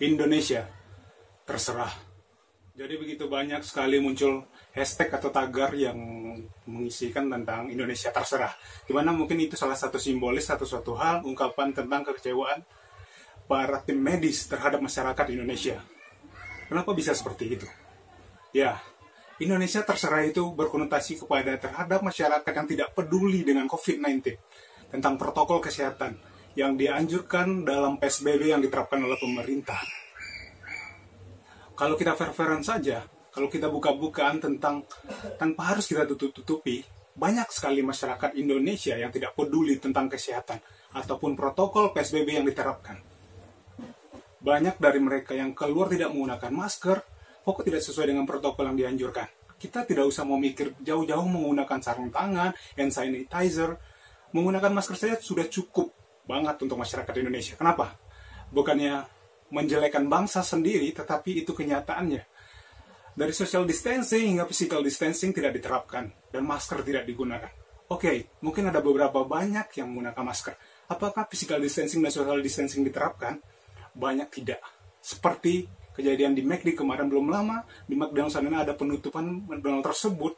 Indonesia terserah. Jadi begitu banyak sekali muncul hashtag atau tagar yang mengisikan tentang Indonesia terserah. Dimana mungkin itu salah satu simbolis atau suatu hal ungkapan tentang kekecewaan para tim medis terhadap masyarakat Indonesia. Kenapa bisa seperti itu? Ya, Indonesia terserah itu berkonotasi kepada terhadap masyarakat yang tidak peduli dengan COVID-19 tentang protokol kesehatan yang dianjurkan dalam PSBB yang diterapkan oleh pemerintah. Kalau kita fair-fairan saja, kalau kita buka-bukaan tentang tanpa harus kita tutup-tutupi, banyak sekali masyarakat Indonesia yang tidak peduli tentang kesehatan ataupun protokol PSBB yang diterapkan. Banyak dari mereka yang keluar tidak menggunakan masker, kok tidak sesuai dengan protokol yang dianjurkan. Kita tidak usah memikir jauh-jauh menggunakan sarung tangan, hand sanitizer, menggunakan masker saja sudah cukup banget untuk masyarakat Indonesia. Kenapa? Bukannya menjelekan bangsa sendiri, tetapi itu kenyataannya. Dari social distancing hingga physical distancing tidak diterapkan, dan masker tidak digunakan. Oke, mungkin ada beberapa banyak yang menggunakan masker. Apakah physical distancing dan social distancing diterapkan? Banyak tidak. Seperti kejadian di McD kemarin belum lama, di McDonald sana ada penutupan McDonald tersebut,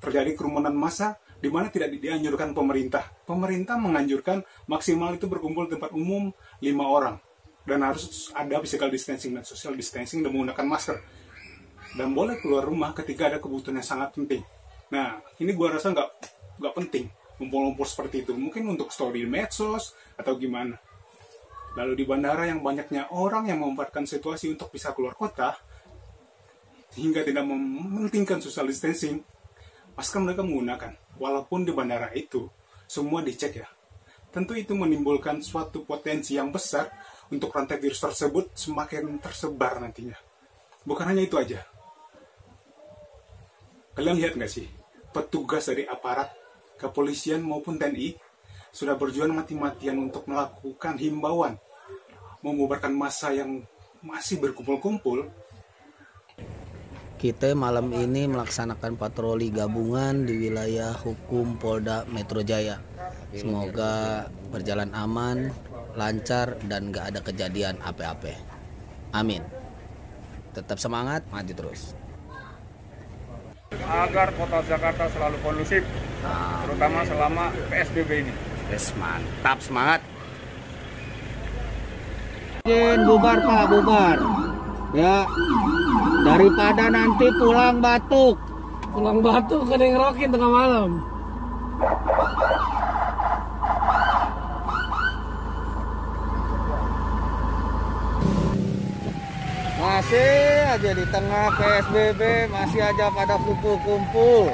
terjadi kerumunan massa, di mana tidak dianjurkan pemerintah. Pemerintah menganjurkan maksimal itu berkumpul di tempat umum 5 orang. Dan harus ada physical distancing dan social distancing dan menggunakan masker. Dan boleh keluar rumah ketika ada kebutuhan yang sangat penting. Nah, ini gua rasa nggak penting ngumpul-ngumpul seperti itu. Mungkin untuk story medsos atau gimana. Lalu di bandara yang banyaknya orang yang memanfaatkan situasi untuk bisa keluar kota, hingga tidak mementingkan social distancing, masker mereka menggunakan. Walaupun di bandara itu, semua dicek ya. Tentu itu menimbulkan suatu potensi yang besar untuk rantai virus tersebut semakin tersebar nantinya. Bukan hanya itu aja. Kalian lihat nggak sih, petugas dari aparat kepolisian maupun TNI sudah berjuang mati-matian untuk melakukan himbauan, membubarkan massa yang masih berkumpul-kumpul. Kita malam ini melaksanakan patroli gabungan di wilayah hukum Polda Metro Jaya. Semoga berjalan aman, lancar, dan gak ada kejadian apa-apa. Amin. Tetap semangat, maju terus. Agar kota Jakarta selalu kondusif, terutama selama PSBB ini. Yes, mantap, semangat. Bubar Pak, bubar. Ya, daripada nanti pulang batuk. Pulang batuk kena ngerokin tengah malam. Masih aja di tengah PSBB, masih aja pada kumpul-kumpul.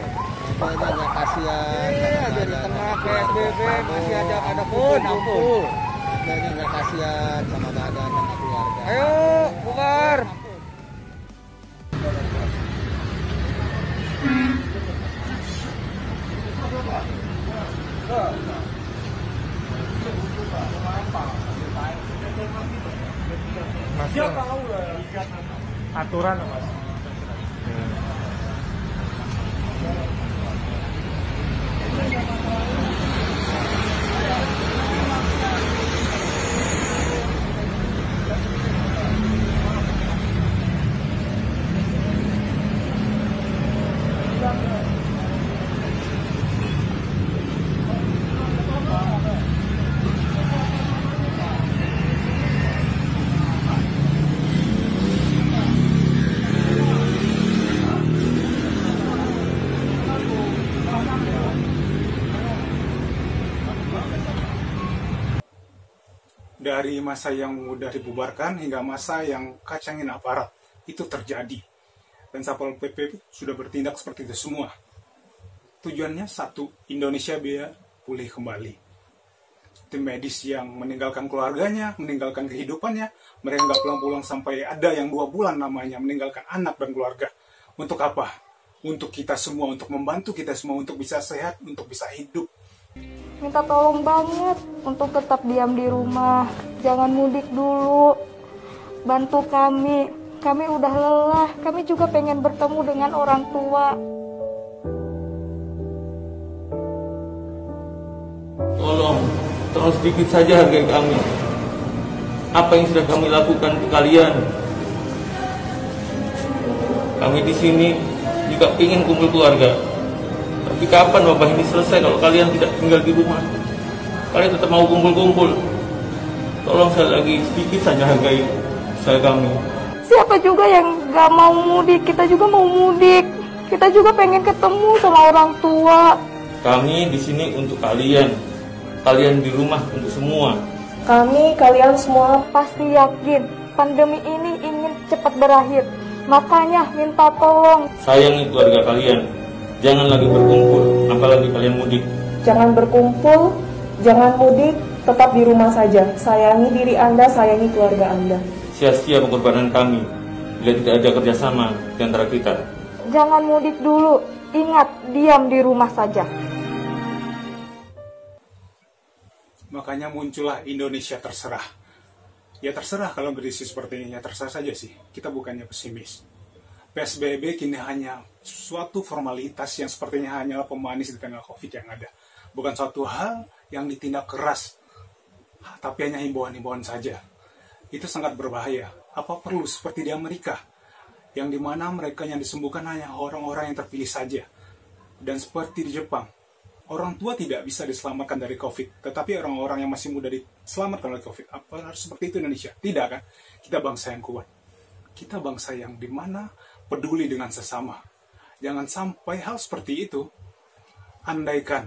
Masih aja kasihan. Masih aja di tengah PSBB, masih aja pada kumpul-kumpul. Masih aja kasihan sama badan sama keluarga. Ayo, bubar. Dia tahu aturan Mas. Dari masa yang mudah dibubarkan hingga masa yang kacangin aparat, itu terjadi. Dan Satpol PP sudah bertindak seperti itu semua. Tujuannya satu, Indonesia biar pulih kembali. Tim medis yang meninggalkan keluarganya, meninggalkan kehidupannya, mereka nggak pulang-pulang sampai ada yang 2 bulan namanya, meninggalkan anak dan keluarga. Untuk apa? Untuk kita semua, untuk membantu kita semua, untuk bisa sehat, untuk bisa hidup. Minta tolong banget untuk tetap diam di rumah, jangan mudik dulu. Bantu kami udah lelah, kami juga pengen bertemu dengan orang tua. Tolong, terus sedikit saja hargai kami. apa yang sudah kami lakukan ke kalian. Kami di sini juga ingin kumpul keluarga. Tapi kapan wabah ini selesai kalau kalian tidak tinggal di rumah? Kalian tetap mau kumpul-kumpul. Tolong sekali lagi sedikit saja hargai usaha kami. Siapa juga yang gak mau mudik? Kita juga mau mudik. Kita juga pengen ketemu sama orang tua. Kami di sini untuk kalian. Kalian di rumah untuk semua. Kalian semua pasti yakin pandemi ini ingin cepat berakhir. Makanya minta tolong. Sayangi keluarga kalian. Jangan lagi berkumpul, apalagi kalian mudik. Jangan berkumpul, jangan mudik, tetap di rumah saja. Sayangi diri Anda, sayangi keluarga Anda. Sia-sia pengorbanan kami bila tidak ada kerjasama di antara kita. Jangan mudik dulu. Ingat, diam di rumah saja. Makanya muncullah Indonesia terserah. Ya terserah kalau berisi seperti ini, ya terserah saja sih. Kita bukannya pesimis. PSBB kini hanya suatu formalitas yang sepertinya hanyalah pemanis di tengah COVID yang ada. Bukan suatu hal yang ditindak keras, tapi hanya himbauan-himbauan saja. Itu sangat berbahaya. Apa perlu seperti di Amerika, yang dimana mereka yang disembuhkan hanya orang-orang yang terpilih saja. Dan seperti di Jepang, orang tua tidak bisa diselamatkan dari COVID, tetapi orang-orang yang masih muda diselamatkan oleh COVID. Apa harus seperti itu Indonesia? Tidak kan? Kita bangsa yang kuat. Kita bangsa yang dimana peduli dengan sesama. Jangan sampai hal seperti itu. Andaikan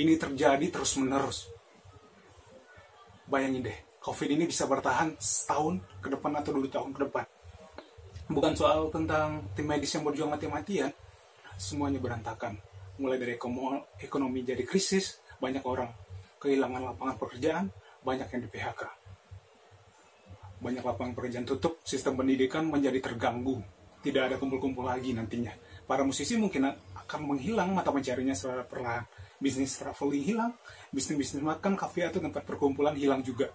ini terjadi terus-menerus. Bayangin deh, COVID ini bisa bertahan setahun ke depan atau 2 tahun ke depan. Bukan soal tentang tim medis yang berjuang mati-matian. Semuanya berantakan. Mulai dari ekonomi jadi krisis, banyak orang kehilangan lapangan pekerjaan, banyak yang di PHK. Banyak lapangan pekerjaan tutup, sistem pendidikan menjadi terganggu. Tidak ada kumpul-kumpul lagi nantinya. Para musisi mungkin akan menghilang mata pencariannya secara perlahan. Bisnis traveling hilang, bisnis makan, kafe atau tempat perkumpulan hilang juga.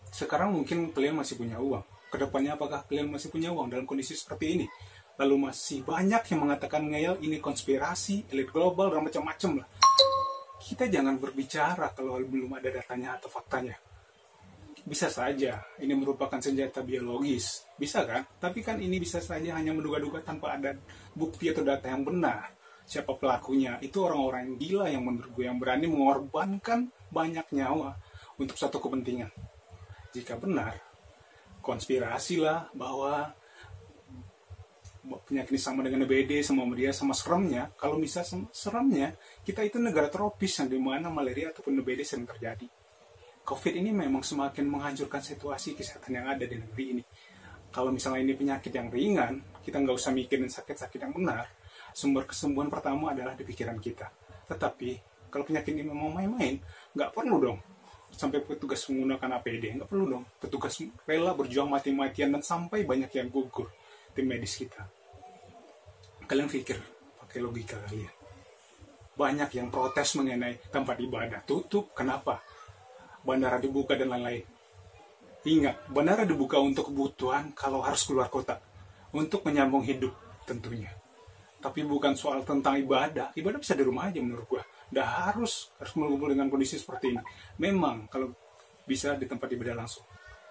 Sekarang mungkin kalian masih punya uang. Kedepannya apakah kalian masih punya uang dalam kondisi seperti ini? Lalu masih banyak yang mengatakan ngeyel ini konspirasi, elit global, dan macam-macam lah. Kita jangan berbicara kalau belum ada datanya atau faktanya. Bisa saja ini merupakan senjata biologis, bisa kan? Tapi kan ini bisa saja hanya menduga-duga tanpa ada bukti atau data yang benar. Siapa pelakunya? Itu orang-orang yang gila yang menurut gue yang berani mengorbankan banyak nyawa untuk satu kepentingan. Jika benar, konspirasi lah bahwa penyakit ini sama dengan DBD, sama dia, sama seremnya. Kalau bisa seremnya, kita itu negara tropis yang dimana malaria ataupun DBD sering terjadi. COVID ini memang semakin menghancurkan situasi kesehatan yang ada di negeri ini. Kalau misalnya ini penyakit yang ringan, kita nggak usah mikirin sakit-sakit yang benar. Sumber kesembuhan pertama adalah di pikiran kita. Tetapi, kalau penyakit ini memang main-main, nggak perlu dong sampai petugas menggunakan APD. Nggak perlu dong petugas rela berjuang mati-matian dan sampai banyak yang gugur tim medis kita. Kalian pikir, pakai logika kalian. Banyak yang protes mengenai tempat ibadah tutup, kenapa? Bandara dibuka dan lain-lain. Ingat, bandara dibuka untuk kebutuhan kalau harus keluar kota. Untuk menyambung hidup tentunya. Tapi bukan soal tentang ibadah. Ibadah bisa di rumah aja menurut gua. Nggak harus mengumpul dengan kondisi seperti ini. Memang kalau bisa di tempat ibadah langsung.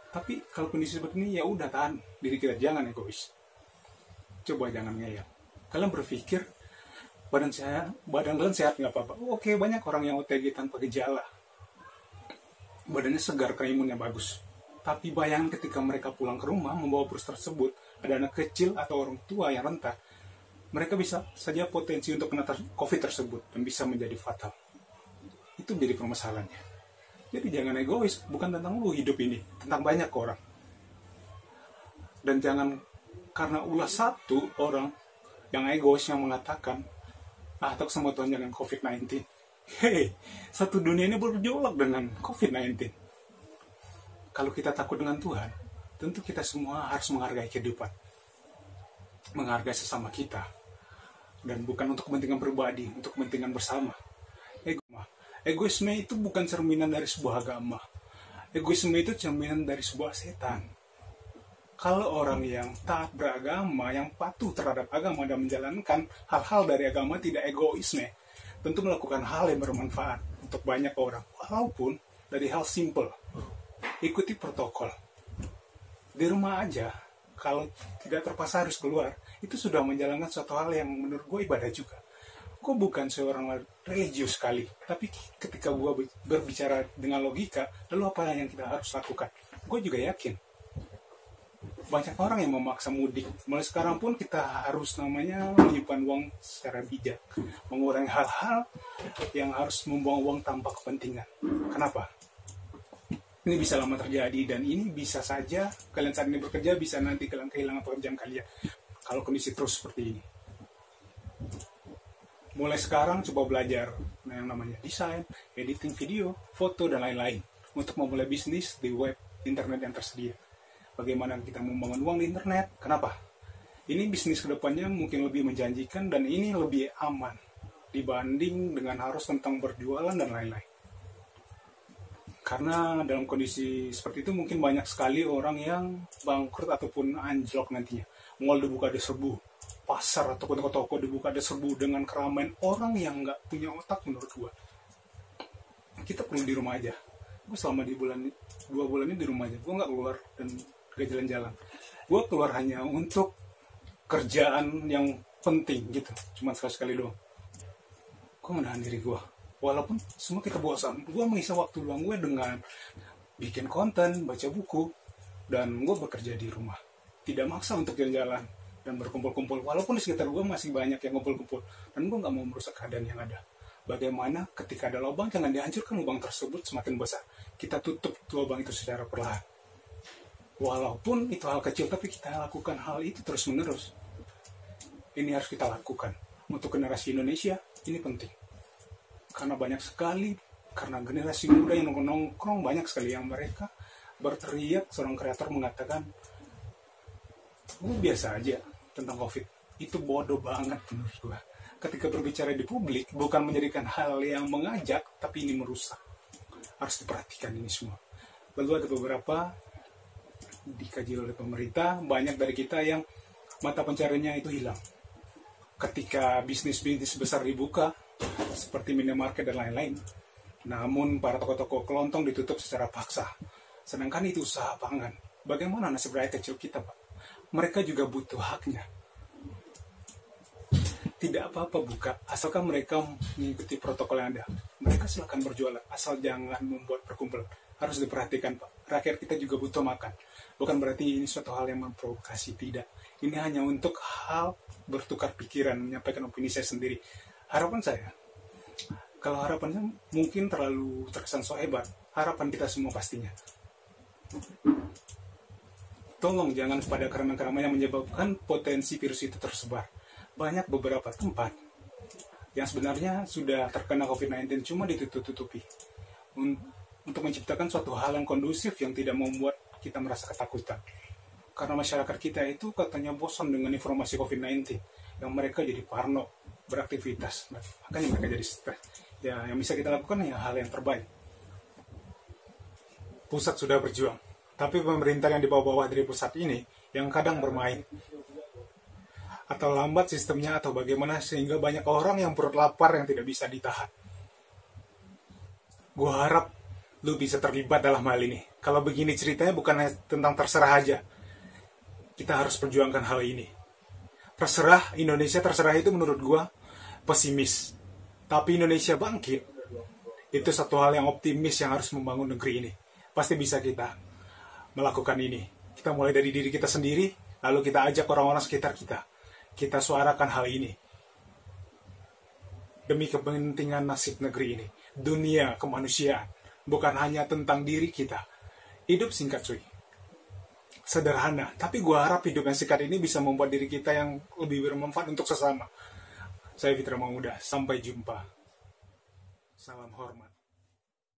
Tapi kalau kondisi seperti ini ya udah tahan diri kita, jangan egois. Coba jangan ngeyel. Kalian berpikir badan kalian sehat nggak apa-apa. Oke, banyak orang yang OTG tanpa gejala. Badannya segar, imunnya bagus. Tapi bayangkan ketika mereka pulang ke rumah membawa virus tersebut, ada anak kecil atau orang tua yang rentan, mereka bisa saja potensi untuk kena COVID tersebut dan bisa menjadi fatal. Itu menjadi permasalahannya. Jadi jangan egois, bukan tentang lu hidup ini, tentang banyak orang. Dan jangan karena ulah satu orang yang egois yang mengatakan, takut sama Tuhan dengan COVID-19. Hei, satu dunia ini bergejolak dengan COVID-19. Kalau kita takut dengan Tuhan, tentu kita semua harus menghargai kehidupan. Menghargai sesama kita. Dan bukan untuk kepentingan pribadi, untuk kepentingan bersama. Egoisme itu bukan cerminan dari sebuah agama. Egoisme itu cerminan dari sebuah setan. Kalau orang yang taat beragama, yang patuh terhadap agama dan menjalankan hal-hal dari agama tidak egoisme, tentu melakukan hal yang bermanfaat untuk banyak orang, walaupun dari hal simple, ikuti protokol. Di rumah aja, kalau tidak terpaksa harus keluar, itu sudah menjalankan suatu hal yang menurut gue ibadah juga. Gue bukan seorang religius sekali, tapi ketika gue berbicara dengan logika, lalu apa yang kita harus lakukan? Gue juga yakin banyak orang yang memaksa mudik. Mulai sekarang pun kita harus menyimpan uang secara bijak, mengurangi hal-hal yang harus membuang uang tanpa kepentingan. Kenapa? Ini bisa lama terjadi, dan ini bisa saja kalian saat ini bekerja, bisa nanti kalian kehilangan pekerjaan kalian kalau kondisi terus seperti ini. Mulai sekarang coba belajar yang namanya desain, editing video, foto, dan lain-lain untuk memulai bisnis di web internet yang tersedia. Bagaimana kita membangun uang di internet? Kenapa? Ini bisnis kedepannya mungkin lebih menjanjikan, dan ini lebih aman dibanding dengan harus tentang berjualan dan lain-lain. Karena dalam kondisi seperti itu mungkin banyak sekali orang yang bangkrut ataupun anjlok nantinya. Mall dibuka diserbu, pasar ataupun toko-toko dibuka diserbu dengan keramaian orang yang nggak punya otak menurut gua. Kita perlu di rumah aja. Gue selama di 2 bulan ini di rumah aja. Gue nggak keluar dan gak jalan-jalan. Gue keluar hanya untuk kerjaan yang penting gitu. Cuma sekali-sekali doang. Gue menahan diri gue. Walaupun semua kita bosan, gue mengisi waktu luang gue dengan bikin konten, baca buku, dan gue bekerja di rumah. Tidak maksa untuk jalan-jalan dan berkumpul-kumpul. Walaupun di sekitar gue masih banyak yang kumpul-kumpul, dan gue gak mau merusak keadaan yang ada. Bagaimana ketika ada lubang, jangan dihancurkan lubang tersebut semakin besar. Kita tutup lubang itu secara perlahan. Walaupun itu hal kecil, tapi kita lakukan hal itu terus-menerus. Ini harus kita lakukan. Untuk generasi Indonesia, ini penting. Karena banyak sekali, karena generasi muda yang nongkrong, banyak sekali yang mereka berteriak. Seorang kreator mengatakan, biasa aja tentang COVID. Itu bodoh banget menurut gue. Ketika berbicara di publik, bukan menjadikan hal yang mengajak, tapi ini merusak. Harus diperhatikan ini semua. Lalu ada beberapa dikaji oleh pemerintah, banyak dari kita yang mata pencariannya itu hilang. Ketika bisnis-bisnis besar dibuka, seperti minimarket dan lain-lain, namun para toko-toko kelontong ditutup secara paksa. Sedangkan itu usaha pangan. Bagaimana nasib rakyat kecil kita, Pak? Mereka juga butuh haknya. Tidak apa-apa buka, asalkan mereka mengikuti protokol yang ada. Mereka silakan berjualan, asal jangan membuat perkumpulan. Harus diperhatikan, Pak. Rakyat kita juga butuh makan. Bukan berarti ini suatu hal yang memprovokasi, tidak. Ini hanya untuk hal bertukar pikiran, menyampaikan opini saya sendiri. Harapan saya, kalau harapannya mungkin terlalu terkesan so hebat, harapan kita semua pastinya. Tolong jangan pada keramaian-keramaian yang menyebabkan potensi virus itu tersebar. Banyak beberapa tempat yang sebenarnya sudah terkena COVID-19 cuma ditutup-tutupi. Untuk menciptakan suatu hal yang kondusif yang tidak membuat kita merasa ketakutan. Karena masyarakat kita itu katanya bosan dengan informasi COVID-19. Yang mereka jadi parno beraktivitas, makanya mereka jadi stres. Ya, yang bisa kita lakukan ya hal yang terbaik. Pusat sudah berjuang, tapi pemerintah yang di bawah-bawah dari pusat ini yang kadang bermain. Atau lambat sistemnya atau bagaimana sehingga banyak orang yang perut lapar yang tidak bisa ditahan. Gua harap lu bisa terlibat dalam hal ini. Kalau begini ceritanya bukan tentang terserah aja. Kita harus perjuangkan hal ini. Terserah, Indonesia terserah itu menurut gua pesimis. Tapi Indonesia bangkit, itu satu hal yang optimis yang harus membangun negeri ini. Pasti bisa kita melakukan ini. Kita mulai dari diri kita sendiri, lalu kita ajak orang-orang sekitar kita. Kita suarakan hal ini. Demi kepentingan nasib negeri ini. Dunia kemanusiaan. Bukan hanya tentang diri kita. Hidup singkat cuy. Sederhana. Tapi gue harap hidup yang singkat ini bisa membuat diri kita yang lebih bermanfaat untuk sesama. Saya Fitra Mamuda. Sampai jumpa. Salam hormat.